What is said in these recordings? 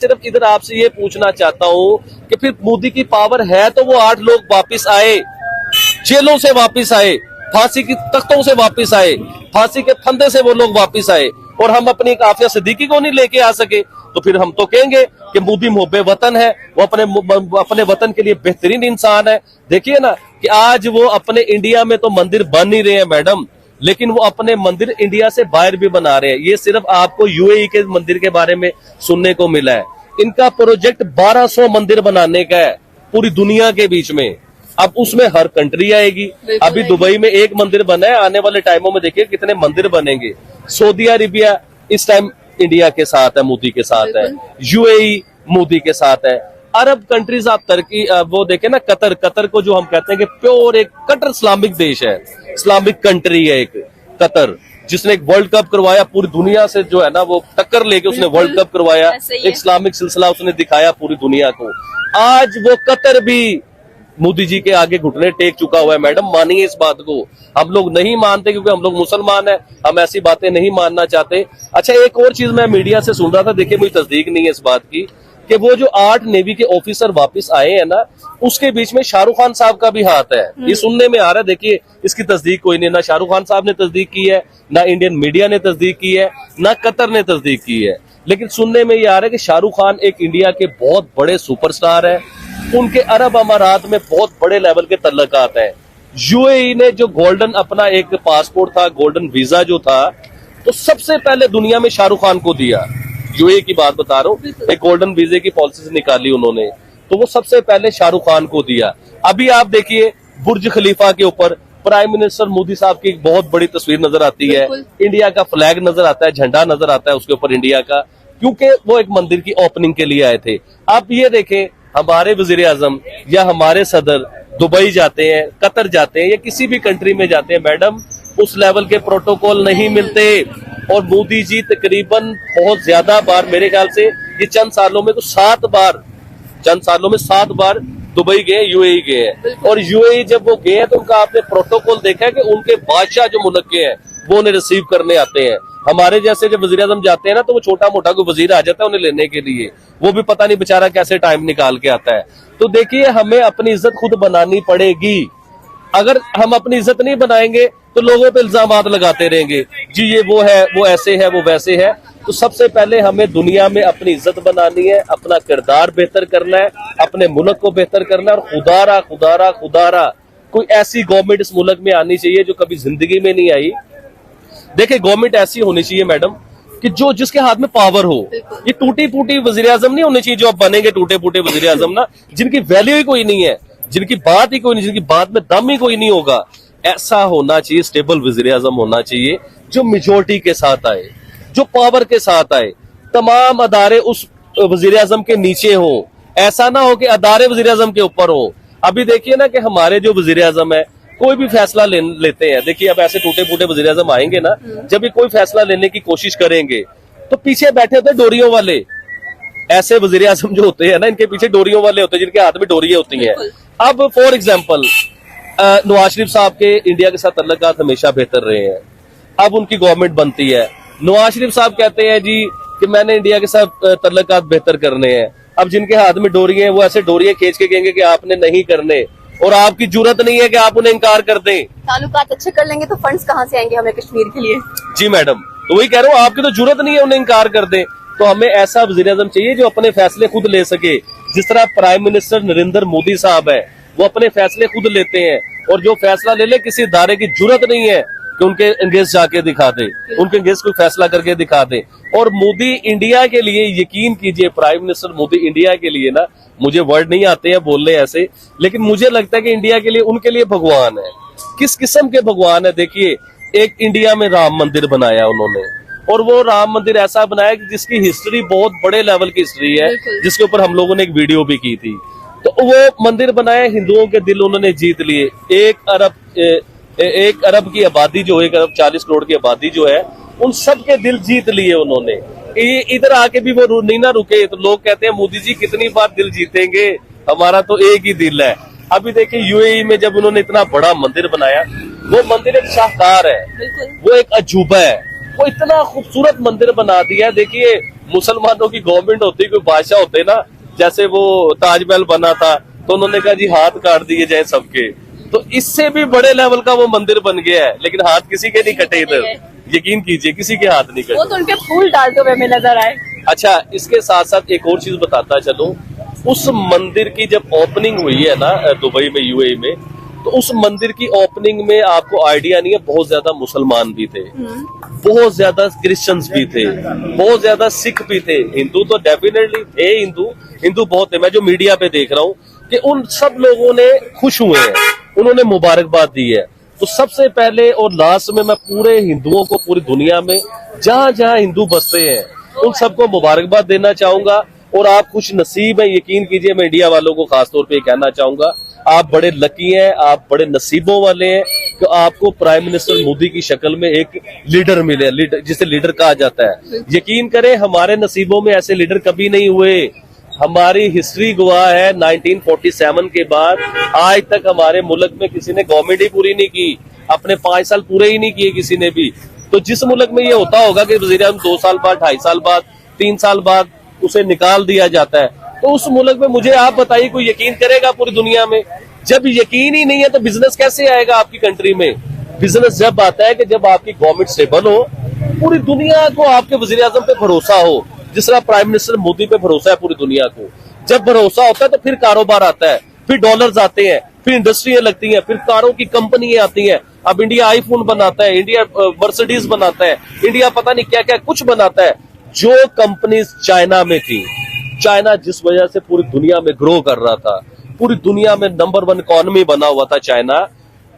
सिर्फ इधर आपसे ये पूछना चाहता हूँ कि फिर मोदी की पावर है तो वो 8 लोग वापस आए, जेलों से वापस आए, फांसी की तख्तों से वापस आए, फांसी के फंदे से वो लोग वापस आए, और हम अपनी आफिया सिद्दीकी को नहीं लेके आ सके, तो फिर हम तो कहेंगे कि मोदी मुहब्बे वतन है, वो अपने वतन के लिए बेहतरीन इंसान है। देखिए ना कि आज वो अपने इंडिया में तो मंदिर बन नहीं रहे हैं मैडम, लेकिन वो अपने मंदिर इंडिया से बाहर भी बना रहे हैं। ये सिर्फ आपको यूएई के मंदिर के बारे में सुनने को मिला है। इनका प्रोजेक्ट 1200 मंदिर बनाने का है पूरी दुनिया के बीच में। अब उसमें हर कंट्री आएगी। अभी दुबई में एक मंदिर बना है, आने वाले टाइमों में देखिए कितने मंदिर बनेंगे। सऊदी अरेबिया इस टाइम इंडिया के साथ है, मोदी के साथ है। यूएई मोदी के साथ है। अरब कंट्रीज आप तरक्की वो देखे ना, कतर को जो हम कहते हैं कि प्योर एक कट्टर इस्लामिक देश है, इस्लामिक कंट्री है एक कतर, जिसने एक वर्ल्ड कप करवाया पूरी दुनिया से, जो है ना वो टक्कर लेके उसने वर्ल्ड कप करवाया, एक इस्लामिक सिलसिला उसने दिखाया पूरी दुनिया को। आज वो कतर भी मोदी जी के आगे घुटने टेक चुका हुआ है मैडम, मानिए इस बात को। हम लोग नहीं मानते क्योंकि हम लोग मुसलमान हैं, हम ऐसी बातें नहीं मानना चाहते। अच्छा, एक और चीज मैं मीडिया से सुन रहा था, देखिए मुझे तस्दीक नहीं है इस बात की, कि वो जो 8 नेवी के ऑफिसर वापस आए हैं ना, उसके बीच में शाहरुख खान साहब का भी हाथ है। ये सुनने में आ रहा है। देखिए इसकी तस्दीक कोई नहीं, ना शाहरुख खान साहब ने तस्दीक की है, ना इंडियन मीडिया ने तस्दीक की है, ना कतर ने तस्दीक की है, लेकिन सुनने में ये आ रहा है कि शाहरुख खान एक इंडिया के बहुत बड़े सुपरस्टार है। उनके अरब अमारात में बहुत बड़े लेवल के तल्लुकात हैं। यूएई ने जो गोल्डन अपना एक पासपोर्ट था, गोल्डन वीजा जो था, तो सबसे पहले दुनिया में शाहरुख खान को दिया। यूएई की बात बता रहा हूँ, एक गोल्डन वीजे की पॉलिसी निकाली उन्होंने, तो वो सबसे पहले शाहरुख खान को दिया। अभी आप देखिए बुर्ज खलीफा के ऊपर प्राइम मिनिस्टर मोदी साहब की एक बहुत बड़ी तस्वीर नजर आती है, इंडिया का फ्लैग नजर आता है, झंडा नजर आता है उसके ऊपर इंडिया का, क्योंकि वो एक मंदिर की ओपनिंग के लिए आए थे। आप ये देखें, हमारे वजीर आजम या हमारे सदर दुबई जाते हैं, कतर जाते हैं, या किसी भी कंट्री में जाते हैं मैडम, उस लेवल के प्रोटोकॉल नहीं मिलते। और मोदी जी तकरीबन बहुत ज्यादा बार, मेरे ख्याल से ये चंद सालों में 7 बार दुबई गए, यूएई गए हैं। और यूएई जब वो गए हैं तो उनका आपने प्रोटोकॉल देखा है कि उनके बादशाह जो मुल्क के हैं वो उन्हें रिसीव करने आते हैं। हमारे जैसे जब वजीर आजम जाते हैं ना, तो वो छोटा मोटा कोई वजीर आ जाता है उन्हें लेने के लिए, वो भी पता नहीं बेचारा कैसे टाइम निकाल के आता है। तो देखिए, हमें अपनी इज्जत खुद बनानी पड़ेगी। अगर हम अपनी इज्जत नहीं बनाएंगे तो लोगों पे इल्जामात लगाते रहेंगे, जी ये वो है, वो ऐसे है, वो वैसे है। तो सबसे पहले हमें दुनिया में अपनी इज्जत बनानी है, अपना किरदार बेहतर करना है, अपने मुल्क को बेहतर करना है। और खुदारा कोई ऐसी गवर्नमेंट इस मुल्क में आनी चाहिए जो कभी जिंदगी में नहीं आई। देखिए, गवर्नमेंट ऐसी होनी चाहिए मैडम कि जो जिसके हाथ में पावर हो। ये टूटी फूटी वजीर आजम नहीं होने चाहिए जो अब बनेंगे, टूटे फूटे वजीर आजम ना, जिनकी वैल्यू ही कोई नहीं है, जिनकी बात ही कोई नहीं, जिनकी बात में दम ही कोई नहीं होगा। ऐसा होना चाहिए, स्टेबल वजीर आजम होना चाहिए जो मेजोरिटी के साथ आए, जो पावर के साथ आए। तमाम अदारे उस वजीर आजम के नीचे हो, ऐसा ना हो कि अदारे वजीर आजम के ऊपर हो। अभी देखिए ना कि हमारे जो वजीर आजम है, कोई भी फैसला लेते हैं, देखिए अब ऐसे टूटे फूटे वजीर आजम आएंगे ना, जब भी कोई फैसला लेने की कोशिश करेंगे तो पीछे बैठे होते डोरियों वाले। ऐसे वजीर आजम जो होते हैं ना, इनके पीछे डोरियों वाले होते हैं, जिनके हाथ में डोरियां होती हैं। अब फॉर एग्जाम्पल नवाज शरीफ साहब के इंडिया के साथ तल्लुकात हमेशा बेहतर रहे हैं। अब उनकी गवर्नमेंट बनती है, नवाज शरीफ साहब कहते हैं जी कि मैंने इंडिया के साथ तल्लुकात बेहतर करने हैं। अब जिनके हाथ में डोरियां हैं वो ऐसे डोरियां खींच के कहेंगे कि आपने नहीं करने, और आपकी जरूरत नहीं है कि आप उन्हें इनकार कर दें। ताल्लुकात अच्छे कर लेंगे तो फंड्स कहाँ से आएंगे हमें कश्मीर के लिए? जी मैडम, तो वही कह रहा हूँ, आपकी तो जरूरत नहीं है उन्हें इनकार कर दें। तो हमें ऐसा वजीर आजम चाहिए जो अपने फैसले खुद ले सके, जिस तरह प्राइम मिनिस्टर नरेंद्र मोदी साहब है, वो अपने फैसले खुद लेते हैं, और जो फैसला ले किसी इदारे की जरूरत नहीं है कि उनके अंगेज जाके दिखा दे, उनके अंगेज कोई फैसला करके दिखा दे। और मोदी इंडिया के लिए, यकीन कीजिए, प्राइम मिनिस्टर मोदी इंडिया के लिए ना, मुझे वर्ड नहीं आते हैं बोलने ऐसे, लेकिन मुझे लगता है कि इंडिया के लिए, उनके लिए भगवान है। किस किस्म के भगवान है? देखिए, एक इंडिया में राम मंदिर बनाया उन्होंने, और वो राम मंदिर ऐसा बनाया कि जिसकी हिस्ट्री बहुत बड़े लेवल की हिस्ट्री है, जिसके ऊपर हम लोगों ने एक वीडियो भी की थी। तो वो मंदिर बनाया, हिंदुओं के दिल उन्होंने जीत लिए। 1 अरब की आबादी जो, 1 अरब 40 करोड़ की आबादी जो है, उन सब के दिल जीत लिए उन्होंने। इधर आके भी वो नहीं ना रुके, तो लोग कहते हैं मोदी जी कितनी बार दिल जीतेंगे, हमारा तो एक ही दिल है। अभी देखिए यूएई में जब उन्होंने इतना बड़ा मंदिर बनाया, वो मंदिर एक शाहकार है, वो एक अजूबा है, वो इतना खूबसूरत मंदिर बना दिया है। देखिए मुसलमानों की गवर्नमेंट होती, कोई बादशाह होते ना, जैसे वो ताजमहल बना था तो उन्होंने कहा जी हाथ काट दिए जाए सबके, तो इससे भी बड़े लेवल का वो मंदिर बन गया है, लेकिन हाथ किसी के नहीं कटे इधर, यकीन कीजिए किसी के हाथ नहीं वो कटे। तो उनके फूल डालते हुए हमें नजर आए। अच्छा, इसके साथ साथ एक और चीज बताता चलूं, उस मंदिर की जब ओपनिंग हुई है ना दुबई में, यूएई में, तो उस मंदिर की ओपनिंग में आपको आइडिया नहीं है, बहुत ज्यादा मुसलमान भी थे, बहुत ज्यादा क्रिश्चियंस भी थे, बहुत ज्यादा सिख भी थे, हिंदू तो डेफिनेटली थे, हिंदू बहुत थे। मैं जो मीडिया पे देख रहा हूँ कि उन सब लोगों ने खुश हुए हैं, उन्होंने मुबारकबाद दी है। तो सबसे पहले और लास्ट में मैं पूरे हिंदुओं को, पूरी दुनिया में जहां जहां हिंदू बसते हैं, उन सबको मुबारकबाद देना चाहूंगा। और आप खुश नसीब हैं, यकीन कीजिए, मैं इंडिया वालों को खासतौर पे कहना चाहूंगा, आप बड़े लकी हैं, आप बड़े नसीबों वाले हैं कि आपको प्राइम मिनिस्टर मोदी की शक्ल में एक लीडर मिले, जिसे लीडर कहा जाता है। यकीन करें, हमारे नसीबों में ऐसे लीडर कभी नहीं हुए। हमारी हिस्ट्री गवाह है, 1947 के बाद आज तक हमारे मुल्क में किसी ने गवर्नमेंट ही पूरी नहीं की, अपने 5 साल पूरे ही नहीं किए किसी ने भी। तो जिस मुल्क में ये होता होगा कि वज़ीर-ए-आज़म 2 साल बाद, 2.5 साल बाद, 3 साल बाद उसे निकाल दिया जाता है, तो उस मुल्क में मुझे आप बताइए कोई यकीन करेगा पूरी दुनिया में? जब यकीन ही नहीं है तो बिजनेस कैसे आएगा आपकी कंट्री में? बिजनेस जब आता है कि जब आपकी गवर्नमेंट स्टेबल हो, पूरी दुनिया को आपके वज़ीर-ए-आज़म पे भरोसा हो, जिस तरह प्राइम मिनिस्टर मोदी पे भरोसा है पूरी दुनिया को। जब भरोसा होता है तो फिर कारोबार आता है, फिर डॉलर्स आते हैं, फिर इंडस्ट्रियां लगती हैं, फिर कारों की कंपनियां आती हैं। अब इंडिया आईफोन बनाता है, इंडिया मर्सिडीज बनाता है, इंडिया पता नहीं क्या क्या कुछ बनाता है। जो कंपनीज चाइना में थी, चाइना जिस वजह से पूरी दुनिया में ग्रो कर रहा था, पूरी दुनिया में नंबर 1 इकोनॉमी बना हुआ था चाइना,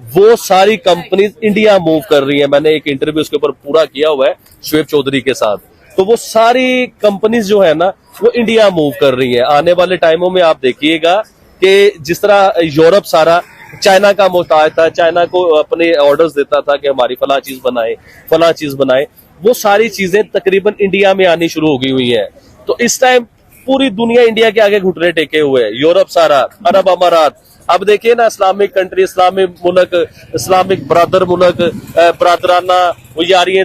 वो सारी कंपनीज इंडिया मूव कर रही है। मैंने एक इंटरव्यू उसके ऊपर पूरा किया हुआ है शुएब चौधरी के साथ। तो वो सारी कंपनीज जो है ना, वो इंडिया मूव कर रही है। आने वाले टाइमों में आप देखिएगा कि जिस तरह यूरोप सारा चाइना का मोहताज था, चाइना को अपने ऑर्डर्स देता था कि हमारी फला चीज बनाए, वो सारी चीजें तकरीबन इंडिया में आनी शुरू हो गई हुई है। तो इस टाइम पूरी दुनिया इंडिया के आगे घुटने टेके हुए है, यूरोप सारा, अरब अमारात। अब देखिए ना, इस्लामिक कंट्री, इस्लामिक मुल्क, इस्लामिक ब्रादर मुल्क, ब्रादराना वो यारियां